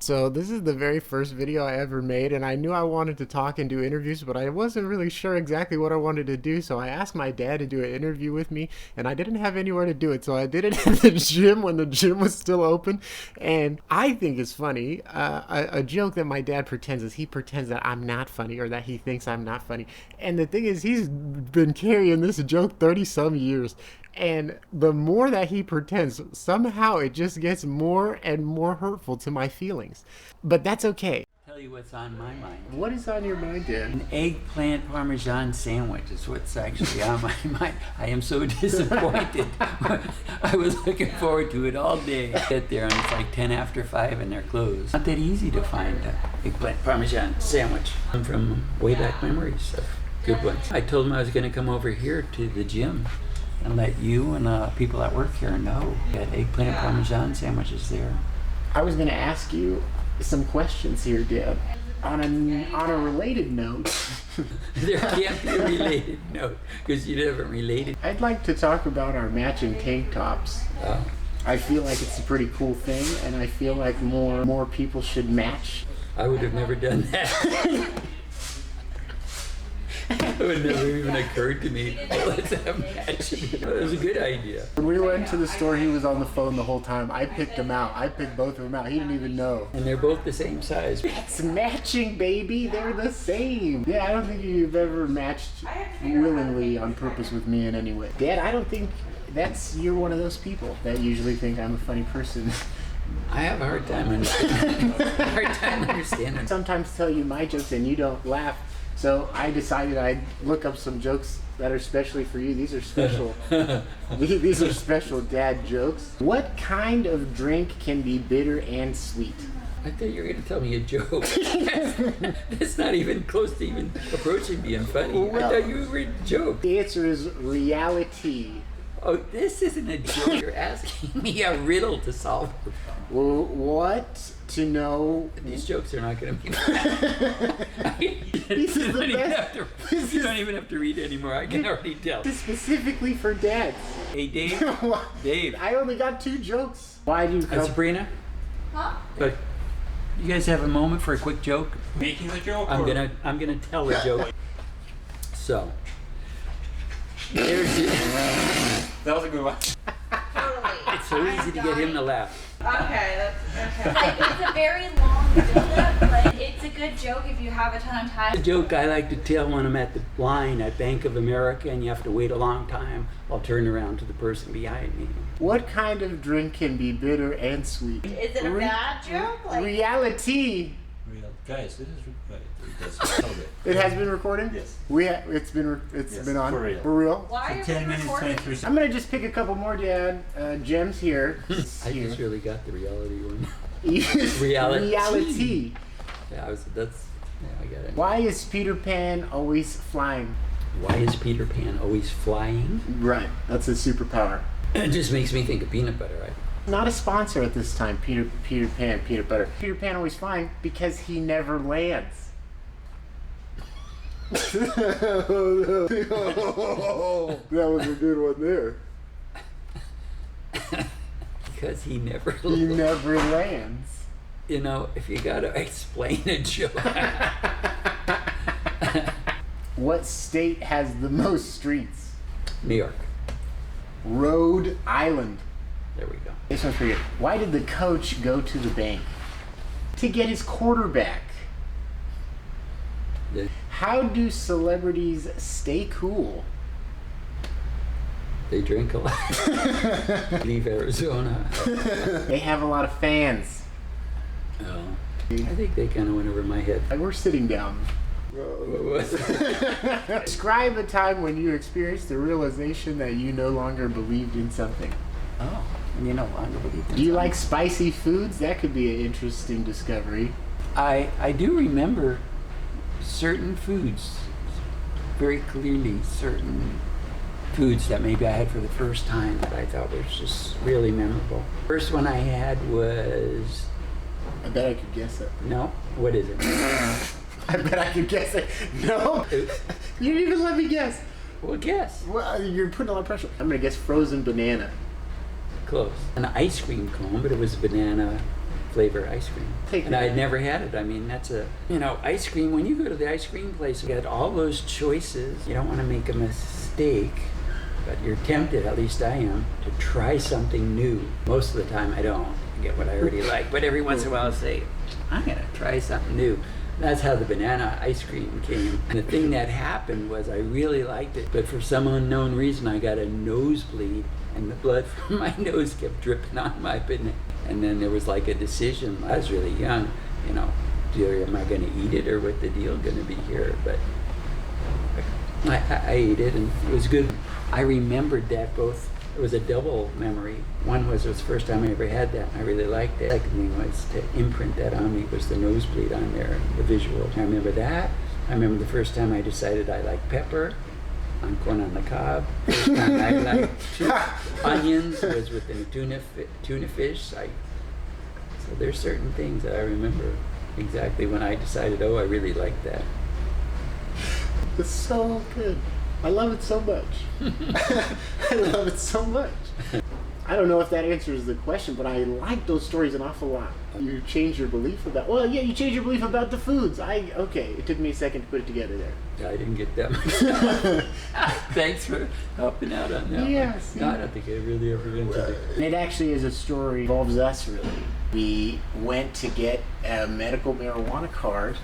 So this is the very first video I ever made, and I knew I wanted to talk and do interviews, but I wasn't really sure exactly what I wanted to do. So I asked my dad to do an interview with me, and I didn't have anywhere to do it. So I did it in the gym when the gym was still open. And I think it's funny. A joke that my dad pretends is he pretends that I'm not funny, or that he thinks I'm not funny. And the thing is, he's been carrying this joke 30 some years. And the more that he pretends, somehow it just gets more and more hurtful to my feelings. But that's okay. Tell you what's on my mind. What is on your mind, Dad? An eggplant parmesan sandwich is what's actually on my mind. I am so disappointed. I was looking forward to it all day. I get there and it's like 10 after 5 and they're closed. Not that easy to find an eggplant parmesan sandwich. I'm from way back memories of good ones. I told him I was going to come over here to the gym and let you and people that work here know that eggplant parmesan sandwiches there. I was going to ask you some questions here, Dad. On a related note. There can't be a related note because you never related. I'd like to talk about our matching tank tops. Oh. I feel like it's a pretty cool thing, and I feel like more people should match. I would have never done that. It would never even occurred to me. Let's have matching. It was a good idea. When we went to the store, he was on the phone the whole time. I picked him out. I picked both of them out. He didn't even know. And they're both the same size. It's matching, baby. They're the same. Yeah, I don't think you've ever matched willingly on purpose with me in any way. Dad, I don't think you're one of those people that usually think I'm a funny person. I have a hard time understanding. Sometimes tell you my jokes and you don't laugh. So I decided I'd look up some jokes that are specially for you. These are special. These are special dad jokes. What kind of drink can be bitter and sweet? I thought you were going to tell me a joke. It's not even close to even approaching being funny. Well, I thought you were a joke. The answer is reality. Oh, this isn't a joke. You're asking me a riddle to solve. Well, what to know? These jokes are not going to be funny. This is the best. You don't even have to read anymore. I can already tell. This is specifically for dads. Hey, Dave. Dave. I only got 2 jokes. Why do you come? Sabrina? Huh? But you guys have a moment for a quick joke? Making the joke? I'm gonna tell a joke. So there's That was a good one. Totally. it's so easy to get him to laugh. Okay, that's okay. Like, it's a very long build-up, but it's a good joke if you have a ton of The time. joke I like to tell when I'm at the line at Bank of America and you have to wait a long time, I'll turn around to the person behind me. What kind of drink can be bitter and sweet? Is it a bad joke? Like, Reality. Real. Guys, this is so good. It has been recording. Yes. It's been Yes, on for real. For real. why are 10 we minutes, recording? 23 seconds. I'm gonna just pick a couple more, Dad. Gems here. I just really got the reality one. Reality. Reality. Yeah, I got it. Why is Peter Pan always flying? Why is Peter Pan always flying? Right. That's his superpower. It just makes me think of peanut butter, right? Not a sponsor at this time. Peter Pan, peanut butter. Peter Pan always flying because he never lands. That was a good one there. Because he never He never lands. You know, if you gotta explain a joke. What state has the most streets? New York. Rhode Island. There we go. This one's pretty good. Why did the coach go to the bank? To get his quarterback. The- How do celebrities stay cool? They drink a lot. Leave Arizona. They have a lot of fans. Oh. I think they kind of went over my head. Like, we're sitting down. Describe a time when you experienced the realization that you no longer believed in something. Oh, and you no longer believe in Do you something. like spicy foods? That could be an interesting discovery. I do remember certain foods very clearly. Certain foods that maybe I had for the first time that I thought was just really memorable. First one I had was I bet I could guess it. no. What is it? I bet I could guess it. No? You didn't even let me guess. Well, guess. Well, you're putting a lot of pressure. I'm going to guess frozen banana. Close. An ice cream cone, but it was banana flavor ice cream. Take And that. I'd never had it. I mean, that's ice cream, when you go to the ice cream place, you got all those choices. You don't want to make a mistake, but you're tempted, at least I am, to try something new. Most of the time I don't. I get what I already like. But every once in a while I'll say, I'm going to try something new. That's how the banana ice cream came. And the thing that happened was I really liked it, but for some unknown reason I got a nosebleed and the blood from my nose kept dripping on my banana. And then there was like a decision. I was really young, am I going to eat it or what the deal going to be here? But I ate it and it was good. I remembered that both. It was a double memory. One was it was the first time I ever had that, and I really liked it. The second thing was to imprint that on me was the nosebleed on there, the visual. I remember that. I remember the first time I decided I liked pepper on corn on the cob. First time I liked onions was with the tuna fish. So there's certain things that I remember exactly when I decided, I really like that. It's so good. I love it so much. I love it so much. I don't know if that answers the question, but I like those stories an awful lot. You change your belief about, you change your belief about the foods. Okay, it took me a second to put it together there. I didn't get that much. Thanks for helping out on that. Yes. One. No, I don't think I really ever answered it. It actually is a story involves us really. We went to get a medical marijuana card.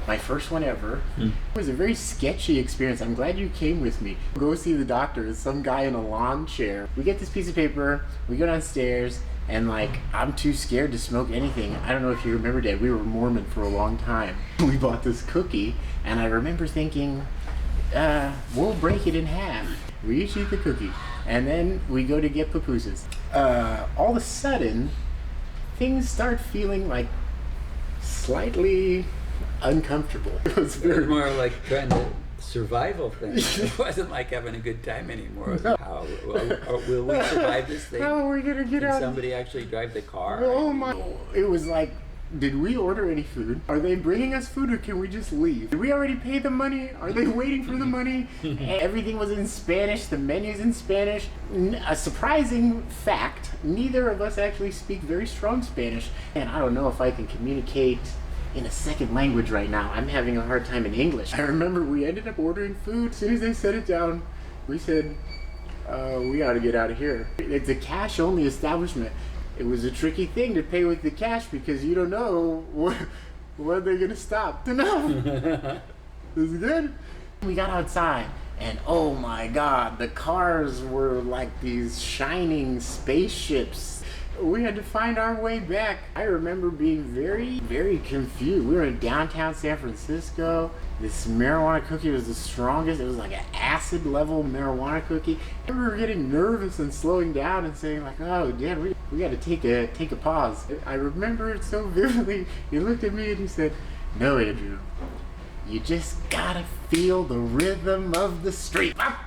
My first one ever. It was a very sketchy experience. I'm glad you came with me. Go see the doctor. It's some guy in a lawn chair. We get this piece of paper, we go downstairs, and I'm too scared to smoke anything. I don't know if you remember, Dad, we were Mormon for a long time. We bought this cookie, and I remember thinking, we'll break it in half. We each eat the cookie, and then we go to get pupusas. All of a sudden, things start feeling like slightly uncomfortable. It was It was more like trying to survival thing. It wasn't like having a good time anymore. It was, how will we survive this thing? How are we gonna get Can out? somebody actually drive the car? Oh my! It was like, did we order any food? Are they bringing us food, or can we just leave? Did we already pay the money? Are they waiting for the money? Everything was in Spanish. The menu's in Spanish. A surprising fact: neither of us actually speak very strong Spanish, and I don't know if I can communicate in a second language right now. I'm having a hard time in English. I remember we ended up ordering food. As soon as they set it down, we said, we ought to get out of here. It's a cash-only establishment. It was a tricky thing to pay with the cash because you don't know where they're gonna stop. No. Is it good? We got outside and oh my God, the cars were like these shining spaceships. We had to find our way back. I remember being very, very confused. We were in downtown San Francisco. This marijuana cookie was the strongest. It was like an acid level marijuana cookie. I remember getting nervous and slowing down and saying like, oh, Dad, we got to take a pause. I remember it so vividly. He looked at me and he said, no, Andrew. You just gotta feel the rhythm of the street. And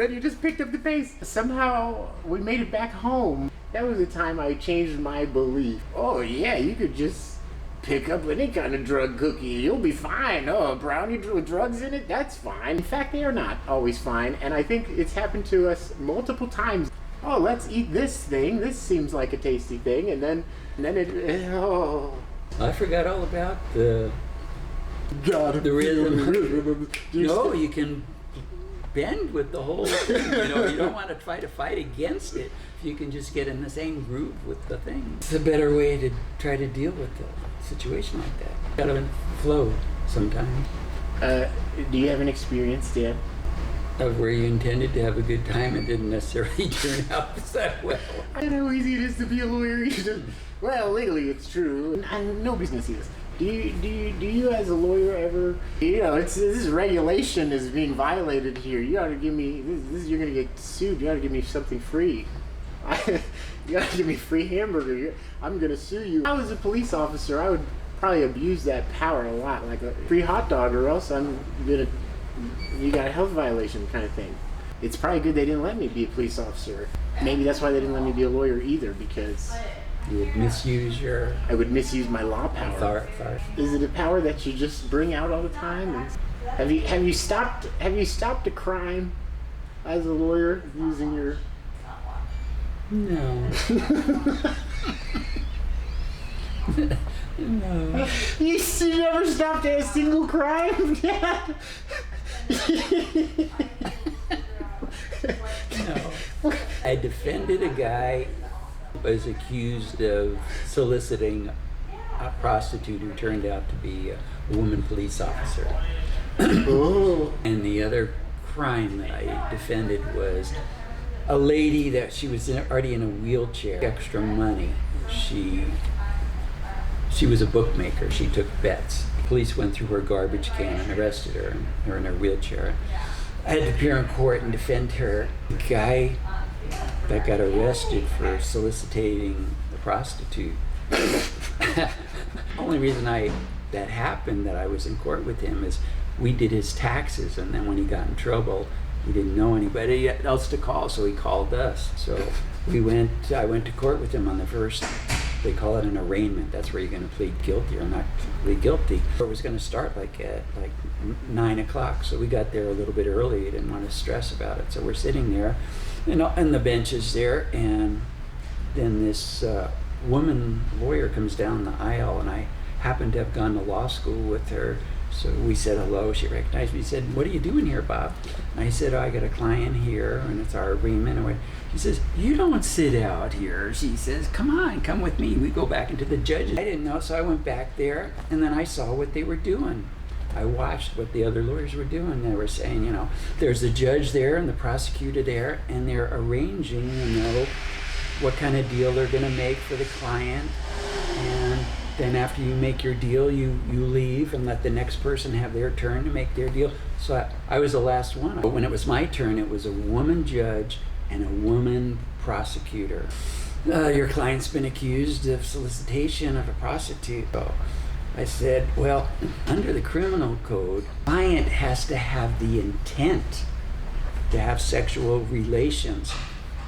then you just picked up the pace. Somehow we made it back home. That was the time I changed my belief. Oh yeah, you could just pick up any kind of drug cookie. You'll be fine. Oh, a brownie with drugs in it? That's fine. In fact, they are not always fine. And I think it's happened to us multiple times. Oh, let's eat this thing. This seems like a tasty thing. And then oh. I forgot all about the rhythm. No, you can bend with the whole thing. You don't want to try to fight against it. If you can just get in the same groove with the thing. It's a better way to try to deal with a situation like that. Gotta flow sometimes. Do you have an experience, Dad? Of where you intended to have a good time and didn't necessarily turn out that well. I know how easy it is to be a lawyer. Well, legally it's true. Nobody's gonna see this. Do you as a lawyer ever, this regulation is being violated here. You ought to give me, you're gonna get sued. You ought to give me something free. You ought to give me free hamburger. I'm gonna sue you. If I was a police officer, I would probably abuse that power a lot, like a free hot dog, or else you got a health violation kind of thing. It's probably good they didn't let me be a police officer. Maybe that's why they didn't let me be a lawyer either, because You would misuse your I would misuse my law power. authority. Is it a power that you just bring out all the time? And have you stopped a crime as a lawyer using your? No. No. You never stopped at a single crime, Dad? No. I defended a guy who was accused of soliciting a prostitute who turned out to be a woman police officer. Oh. And the other crime that I defended was a lady that she was already in a wheelchair, extra money. She was a bookmaker. She took bets. Police went through her garbage can and arrested her, and her in her wheelchair. I had to appear in court and defend her. The guy that got arrested for soliciting the prostitute. Only reason that happened, that I was in court with him, is we did his taxes, and then when he got in trouble, he didn't know anybody else to call, so he called us. So I went to court with him on the first, they call it an arraignment. That's where you're going to plead guilty or not plead guilty. It was going to start at 9 o'clock, so we got there a little bit early. Didn't want to stress about it. So we're sitting there, and the bench is there, and then this woman lawyer comes down the aisle, and I happened to have gone to law school with her. So we said hello. She recognized me. She said, "What are you doing here, Bob?" And I said, "Oh, I got a client here, and it's our agreement." She says, "You don't sit out here." She says, "Come on, come with me." We go back into the judges. I didn't know, so I went back there, and then I saw what they were doing. I watched what the other lawyers were doing. They were saying, there's the judge there and the prosecutor there, and they're arranging, what kind of deal they're going to make for the client. And then after you make your deal, you leave and let the next person have their turn to make their deal. So I was the last one. But when it was my turn, it was a woman judge and a woman prosecutor. Your client's been accused of solicitation of a prostitute. So I said, well, under the criminal code, client has to have the intent to have sexual relations.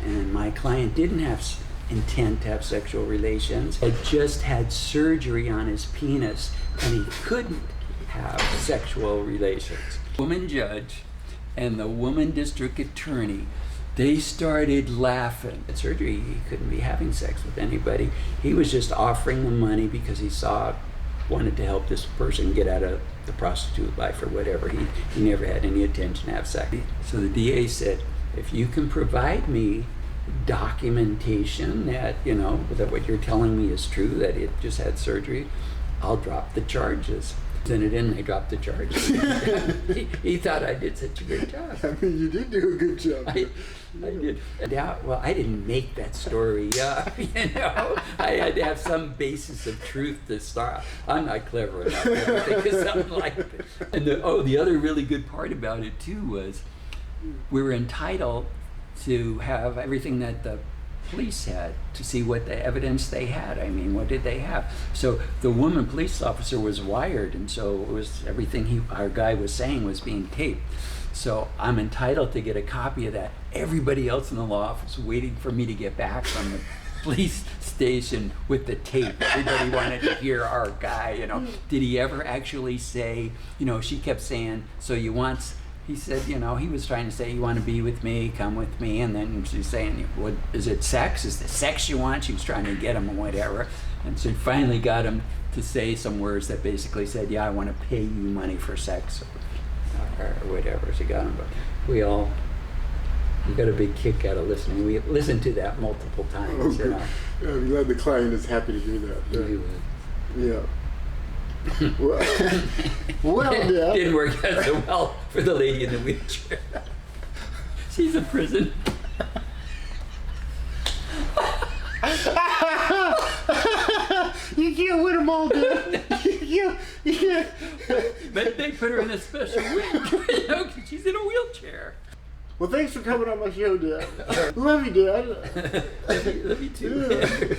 And my client didn't have intent to have sexual relations. Had just had surgery on his penis, and he couldn't have sexual relations. Woman judge and the woman district attorney, they started laughing. At surgery, he couldn't be having sex with anybody. He was just offering the money because he wanted to help this person get out of the prostitute life or whatever. He never had any intention to have sex. So the DA said, if you can provide me documentation that, that what you're telling me is true, that it just had surgery, I'll drop the charges. Sent it in, they dropped the charges. he thought I did such a great job. I mean, you did do a good job. I did. Well, I didn't make that story up, I had to have some basis of truth to start. I'm not clever enough to think of something like that. And the other really good part about it too was we were entitled to have everything that the police had, to see what the evidence they had. I mean, what did they have? So the woman police officer was wired, and so it was everything our guy was saying was being taped. So I'm entitled to get a copy of that. Everybody else in the law office waiting for me to get back from the police station with the tape. Everybody wanted to hear our guy, Did he ever actually say, she kept saying, so you want... He said, he was trying to say, you want to be with me, come with me. And then she's saying, what, is it sex? Is the sex you want? She was trying to get him or whatever. And so finally got him to say some words that basically said, yeah, I want to pay you money for sex or whatever. She got him. But we got a big kick out of listening. We listened to that multiple times. I'm glad the client is happy to hear that. Yeah. Well, Dad. Didn't work out so well for the lady in the wheelchair. She's in prison. You can't win them all, Dad. You can't. But they put her in a special wing, 'cause she's in a wheelchair. Well, thanks for coming on my show, Dad. Love you, Dad. Love you too.